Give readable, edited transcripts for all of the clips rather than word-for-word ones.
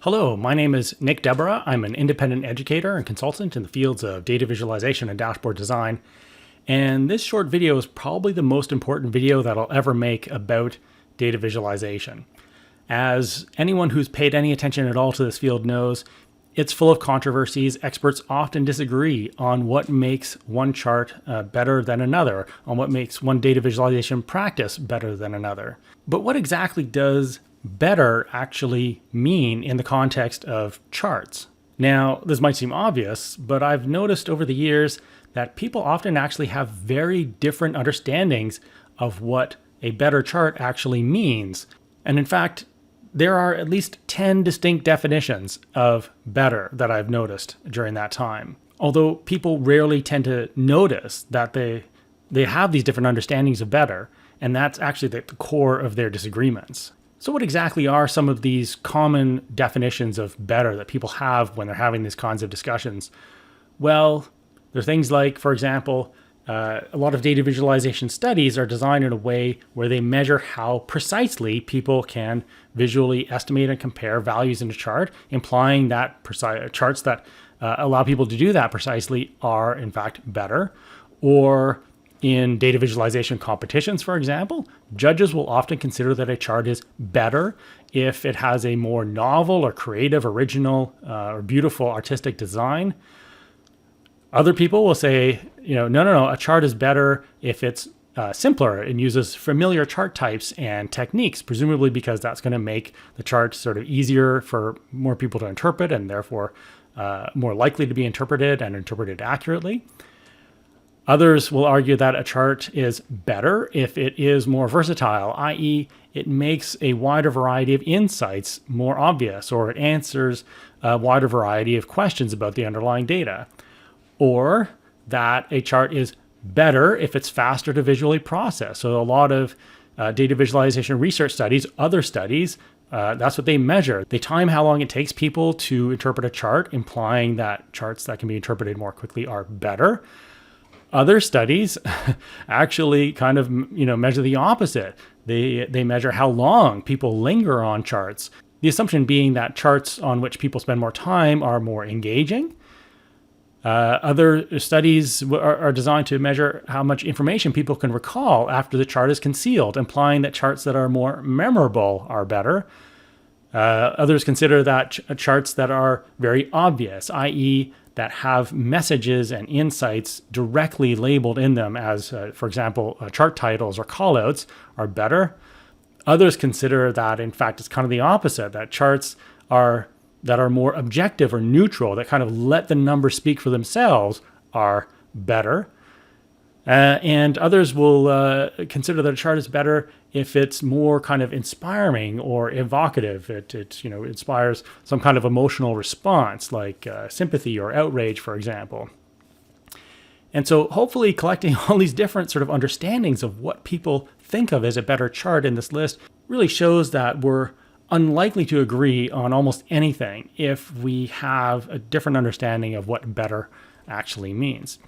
Hello, my name is Nick Deborah. I'm an independent educator and consultant in the fields of data visualization and dashboard design. And this short video is probably the most important video that I'll ever make about data visualization. As anyone who's paid any attention at all to this field knows, it's full of controversies. Experts often disagree on what makes one chart better than another, on what makes one data visualization practice better than another. But what exactly does better actually mean in the context of charts? Now, this might seem obvious, but I've noticed over the years that people often actually have very different understandings of what a better chart actually means. And in fact, there are at least 10 distinct definitions of better that I've noticed during that time. Although people rarely tend to notice that they have these different understandings of better, and that's actually the core of their disagreements. So what exactly are some of these common definitions of better that people have when they're having these kinds of discussions? Well, there are things like, for example, a lot of data visualization studies are designed in a way where they measure how precisely people can visually estimate and compare values in a chart, implying that charts that allow people to do that precisely are in fact better. Or in data visualization competitions, for example, judges will often consider that a chart is better if it has a more novel or creative, original, or beautiful artistic design. Other people will say, no, a chart is better if it's simpler and uses familiar chart types and techniques, presumably because that's going to make the chart sort of easier for more people to interpret and therefore more likely to be interpreted and interpreted accurately. Others will argue that a chart is better if it is more versatile, i.e., it makes a wider variety of insights more obvious, or it answers a wider variety of questions about the underlying data. Or that a chart is better if it's faster to visually process. So a lot of data visualization research studies, other studies, that's what they measure. They time how long it takes people to interpret a chart, implying that charts that can be interpreted more quickly are better. Other studies actually kind of measure the opposite. They measure how long people linger on charts. The assumption being that charts on which people spend more time are more engaging. Other studies are designed to measure how much information people can recall after the chart is concealed, implying that charts that are more memorable are better. Others consider that charts that are very obvious, i.e., that have messages and insights directly labeled in them as, for example, chart titles or callouts are better. Others consider that, in fact, it's kind of the opposite, that charts that are more objective or neutral, that kind of let the numbers speak for themselves, are better. And others will consider that a chart is better if it's more kind of inspiring or evocative. It inspires some kind of emotional response, like sympathy or outrage, for example. And so hopefully collecting all these different sort of understandings of what people think of as a better chart in this list really shows that we're unlikely to agree on almost anything if we have a different understanding of what better actually means.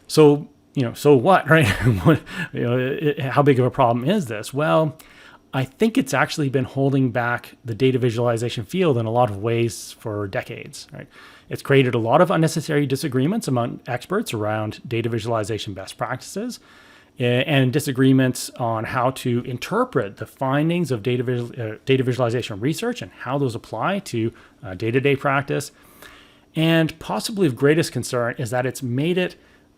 So, so what, right? How big of a problem is this? Well, I think it's actually been holding back the data visualization field in a lot of ways for decades, right? It's created a lot of unnecessary disagreements among experts around data visualization best practices, and disagreements on how to interpret the findings of data visualization research and how those apply to day-to-day practice. And possibly of greatest concern is that it's made it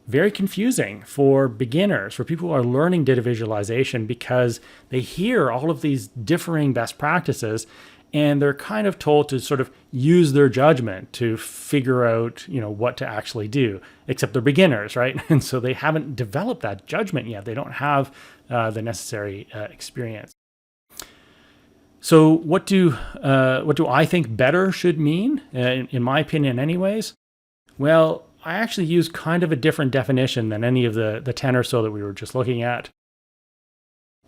very confusing for beginners, for people who are learning data visualization, because they hear all of these differing best practices and they're kind of told to sort of use their judgment to figure out, what to actually do, except they're beginners, right? And so they haven't developed that judgment yet. They don't have the necessary experience. So what do I think better should mean, in my opinion anyways? Well, I actually use kind of a different definition than any of the 10 or so that we were just looking at.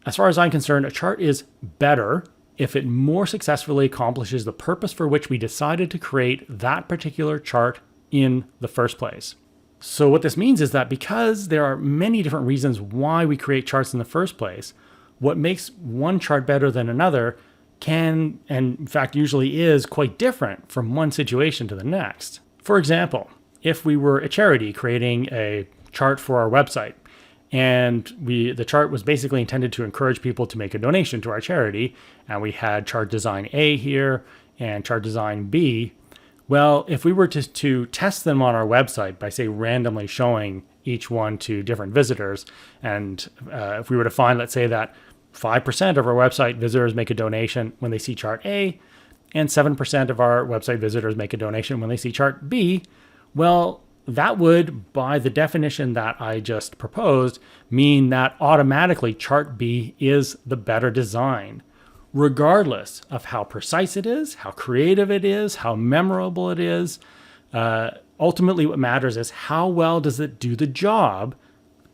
As far as I'm concerned, a chart is better if it more successfully accomplishes the purpose for which we decided to create that particular chart in the first place. So what this means is that because there are many different reasons why we create charts in the first place, what makes one chart better than another can, and in fact usually is, quite different from one situation to the next. For example, if we were a charity creating a chart for our website, and the chart was basically intended to encourage people to make a donation to our charity, and we had chart design A here and chart design B. Well, if we were to test them on our website by, say, randomly showing each one to different visitors, and if we were to find, let's say, that 5% of our website visitors make a donation when they see chart A, and 7% of our website visitors make a donation when they see chart B, well, that would, by the definition that I just proposed, mean that automatically chart B is the better design, regardless of how precise it is, how creative it is, how memorable it is. Ultimately, what matters is how well does it do the job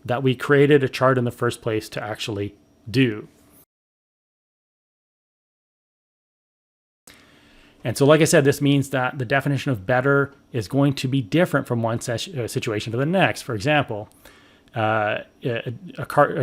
that we created a chart in the first place to actually do. And so, like I said, this means that the definition of better is going to be different from one situation to the next. For example, a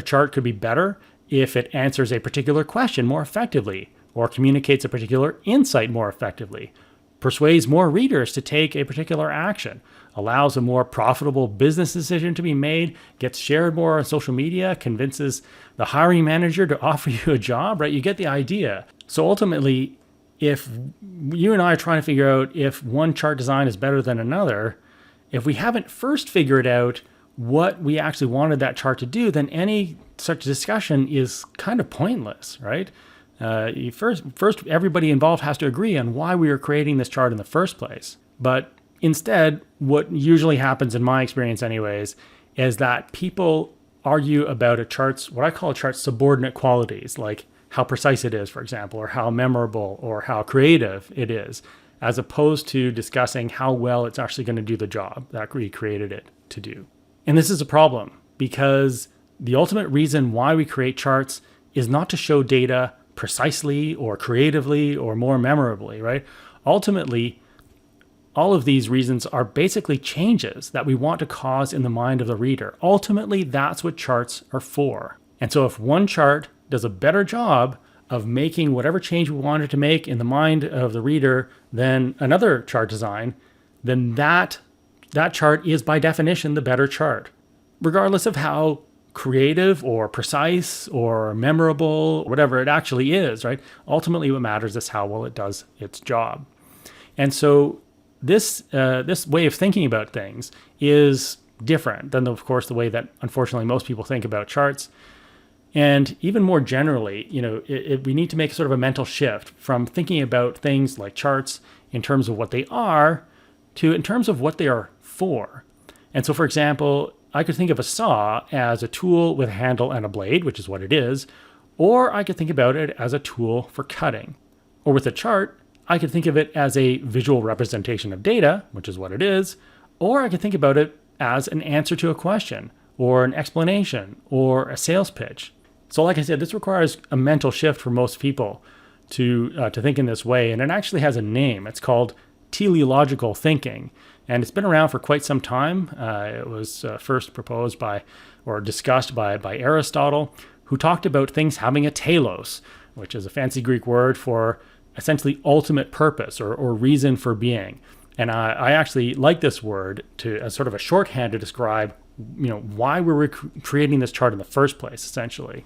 chart could be better if it answers a particular question more effectively, or communicates a particular insight more effectively, persuades more readers to take a particular action, allows a more profitable business decision to be made, gets shared more on social media, convinces the hiring manager to offer you a job, right? You get the idea. So ultimately, if you and I are trying to figure out if one chart design is better than another, if we haven't first figured out what we actually wanted that chart to do, then any such discussion is kind of pointless, right? First, everybody involved has to agree on why we are creating this chart in the first place. But instead, what usually happens, in my experience anyways, is that people argue about a chart's, what I call a chart's subordinate qualities, like how precise it is, for example, or how memorable or how creative it is, as opposed to discussing how well it's actually going to do the job that we created it to do. And this is a problem, because the ultimate reason why we create charts is not to show data precisely or creatively or more memorably, right? Ultimately, all of these reasons are basically changes that we want to cause in the mind of the reader. Ultimately, that's what charts are for. And so if one chart does a better job of making whatever change we wanted to make in the mind of the reader than another chart design, then that chart is by definition the better chart, regardless of how creative or precise or memorable, whatever it actually is, right? Ultimately, what matters is how well it does its job. And so this way of thinking about things is different than, of course, the way that unfortunately most people think about charts. And even more generally, we need to make sort of a mental shift from thinking about things like charts in terms of what they are to in terms of what they are for. And so, for example, I could think of a saw as a tool with a handle and a blade, which is what it is, or I could think about it as a tool for cutting. Or with a chart, I could think of it as a visual representation of data, which is what it is, or I could think about it as an answer to a question, or an explanation, or a sales pitch. So like I said, this requires a mental shift for most people to think in this way, and it actually has a name. It's called teleological thinking, and it's been around for quite some time. It was first proposed or discussed by Aristotle, who talked about things having a telos, which is a fancy Greek word for essentially ultimate purpose or reason for being. And I actually like this word as sort of a shorthand to describe why we were creating this chart in the first place, essentially.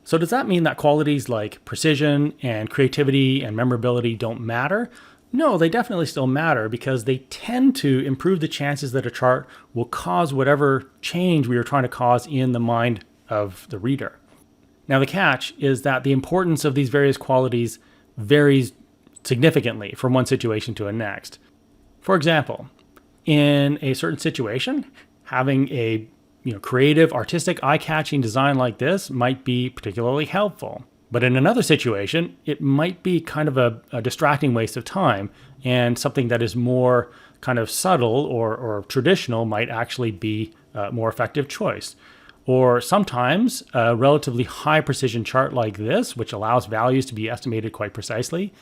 So does that mean that qualities like precision and creativity and memorability don't matter? No, they definitely still matter, because they tend to improve the chances that a chart will cause whatever change we are trying to cause in the mind of the reader. Now, the catch is that the importance of these various qualities varies significantly from one situation to the next. For example, in a certain situation, having a creative, artistic, eye-catching design like this might be particularly helpful. But in another situation, it might be kind of a distracting waste of time, and something that is more kind of subtle or traditional might actually be a more effective choice. Or sometimes a relatively high precision chart like this, which allows values to be estimated quite precisely,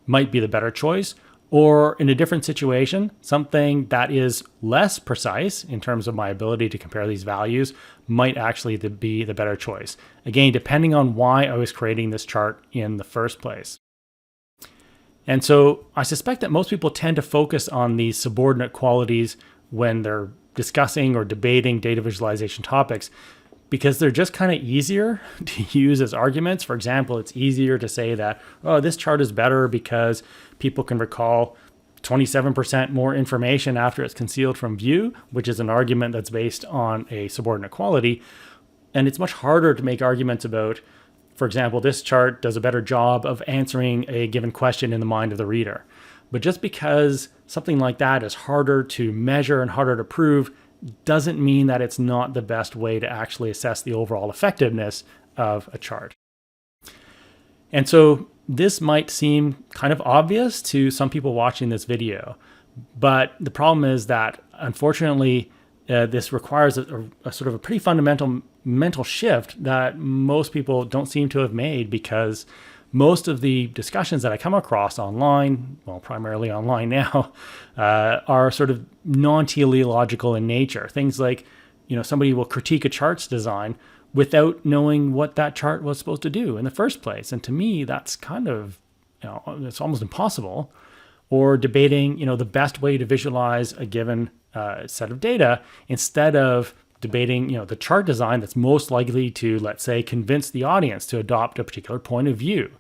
might be the better choice. Or in a different situation, something that is less precise in terms of my ability to compare these values might actually be the better choice. Again, depending on why I was creating this chart in the first place. And so I suspect that most people tend to focus on these subordinate qualities when they're discussing or debating data visualization topics, because they're just kind of easier to use as arguments. For example, it's easier to say that, oh, this chart is better because people can recall 27% more information after it's concealed from view, which is an argument that's based on a subordinate quality. And it's much harder to make arguments about, for example, this chart does a better job of answering a given question in the mind of the reader. But just because something like that is harder to measure and harder to prove doesn't mean that it's not the best way to actually assess the overall effectiveness of a chart. And so this might seem kind of obvious to some people watching this video, but the problem is that unfortunately this requires a sort of a pretty fundamental mental shift that most people don't seem to have made, because most of the discussions that I come across online, well, primarily online now, are sort of non-teleological in nature. Things like, somebody will critique a chart's design without knowing what that chart was supposed to do in the first place. And to me, that's kind of, it's almost impossible. Or debating, the best way to visualize a given set of data instead of debating, the chart design that's most likely to, let's say, convince the audience to adopt a particular point of view.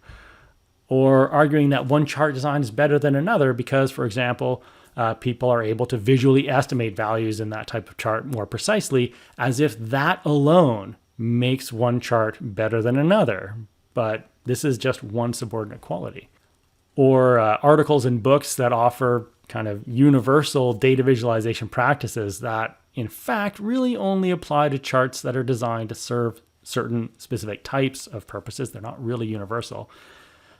Or arguing that one chart design is better than another because, for example, people are able to visually estimate values in that type of chart more precisely, as if that alone makes one chart better than another. But this is just one subordinate quality. Or articles and books that offer kind of universal data visualization practices that, in fact, really only apply to charts that are designed to serve certain specific types of purposes. They're not really universal.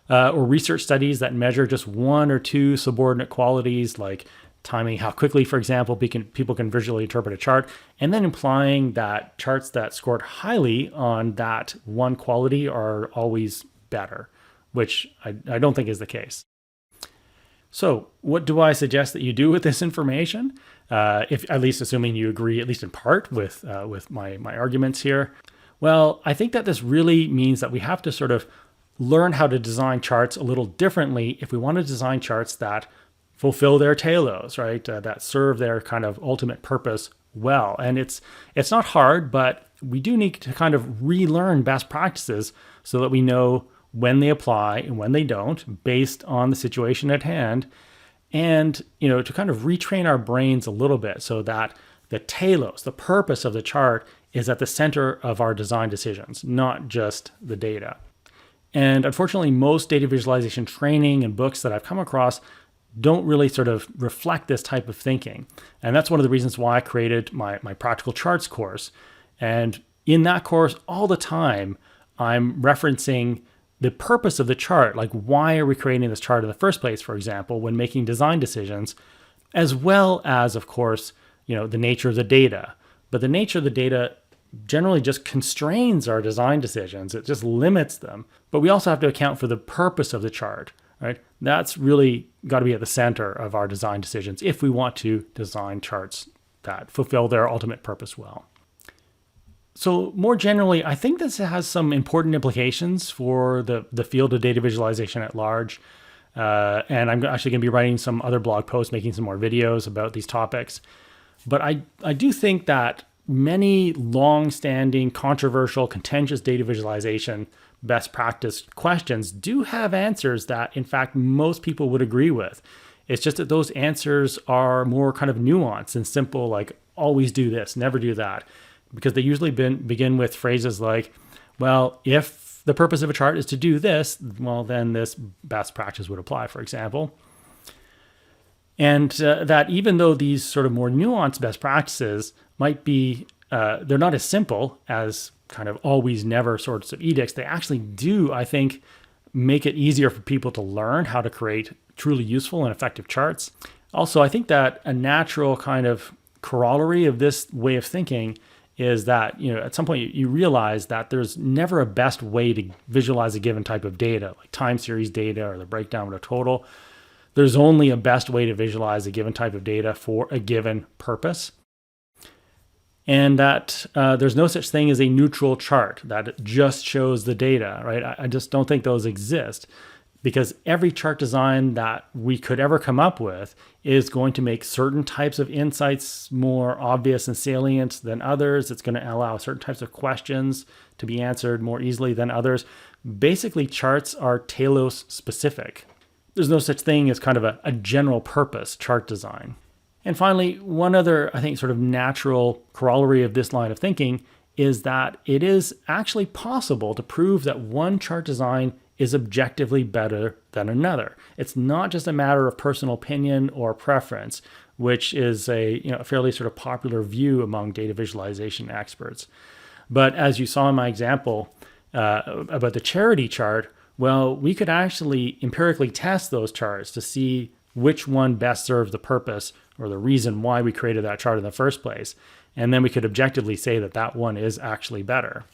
Or research studies that measure just one or two subordinate qualities, like timing how quickly, for example, people can visually interpret a chart, and then implying that charts that scored highly on that one quality are always better, which I don't think is the case. So what do I suggest that you do with this information? If at least assuming you agree, at least in part, with my arguments here. Well, I think that this really means that we have to sort of learn how to design charts a little differently if we want to design charts that fulfill their telos, right? That serve their kind of ultimate purpose well. And it's not hard, but we do need to kind of relearn best practices so that we know when they apply and when they don't, based on the situation at hand. And, to kind of retrain our brains a little bit so that the telos, the purpose of the chart, is at the center of our design decisions, not just the data. And unfortunately, most data visualization training and books that I've come across don't really sort of reflect this type of thinking. And that's one of the reasons why I created my practical charts course. And in that course, all the time, I'm referencing the purpose of the chart, like why are we creating this chart in the first place, for example, when making design decisions, as well as, of course, the nature of the data. But the nature of the data generally just constrains our design decisions. It just limits them. But we also have to account for the purpose of the chart, right? That's really got to be at the center of our design decisions if we want to design charts that fulfill their ultimate purpose well. So more generally, I think this has some important implications for the field of data visualization at large. And I'm actually going to be writing some other blog posts, making some more videos about these topics. But I do think that many long-standing, controversial, contentious data visualization best practice questions do have answers that, in fact, most people would agree with. It's just that those answers are more kind of nuanced and simple, like always do this, never do that. Because they usually begin with phrases like, well, if the purpose of a chart is to do this, well, then this best practice would apply, for example. And that even though these sort of more nuanced best practices might be, they're not as simple as kind of always never sorts of edicts, they actually do, I think, make it easier for people to learn how to create truly useful and effective charts. Also, I think that a natural kind of corollary of this way of thinking is that, at some point you realize that there's never a best way to visualize a given type of data, like time series data or the breakdown of a total. There's only a best way to visualize a given type of data for a given purpose. And that there's no such thing as a neutral chart that just shows the data, right? I just don't think those exist, because every chart design that we could ever come up with is going to make certain types of insights more obvious and salient than others. It's going to allow certain types of questions to be answered more easily than others. Basically, charts are telos specific. There's no such thing as kind of a general purpose chart design. And finally, one other, I think, sort of natural corollary of this line of thinking is that it is actually possible to prove that one chart design is objectively better than another. It's not just a matter of personal opinion or preference, which is a fairly sort of popular view among data visualization experts. But as you saw in my example about the charity chart, well, we could actually empirically test those charts to see which one best serves the purpose or the reason why we created that chart in the first place. And then we could objectively say that that one is actually better.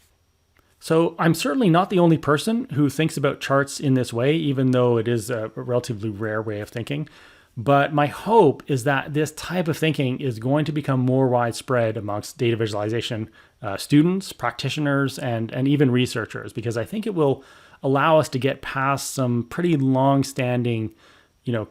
So I'm certainly not the only person who thinks about charts in this way, even though it is a relatively rare way of thinking. But my hope is that this type of thinking is going to become more widespread amongst data visualization students, practitioners, and even researchers, because I think it will allow us to get past some pretty long-standing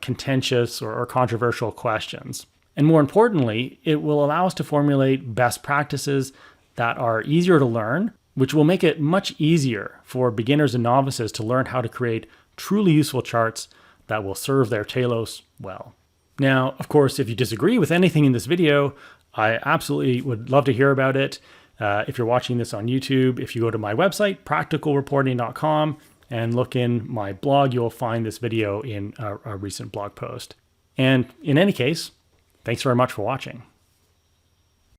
contentious or controversial questions. And more importantly, it will allow us to formulate best practices that are easier to learn, which will make it much easier for beginners and novices to learn how to create truly useful charts that will serve their telos well. Now, of course, if you disagree with anything in this video, I absolutely would love to hear about it. If you're watching this on YouTube, if you go to my website, practicalreporting.com, and look in my blog, you'll find this video in a recent blog post. And in any case, thanks very much for watching.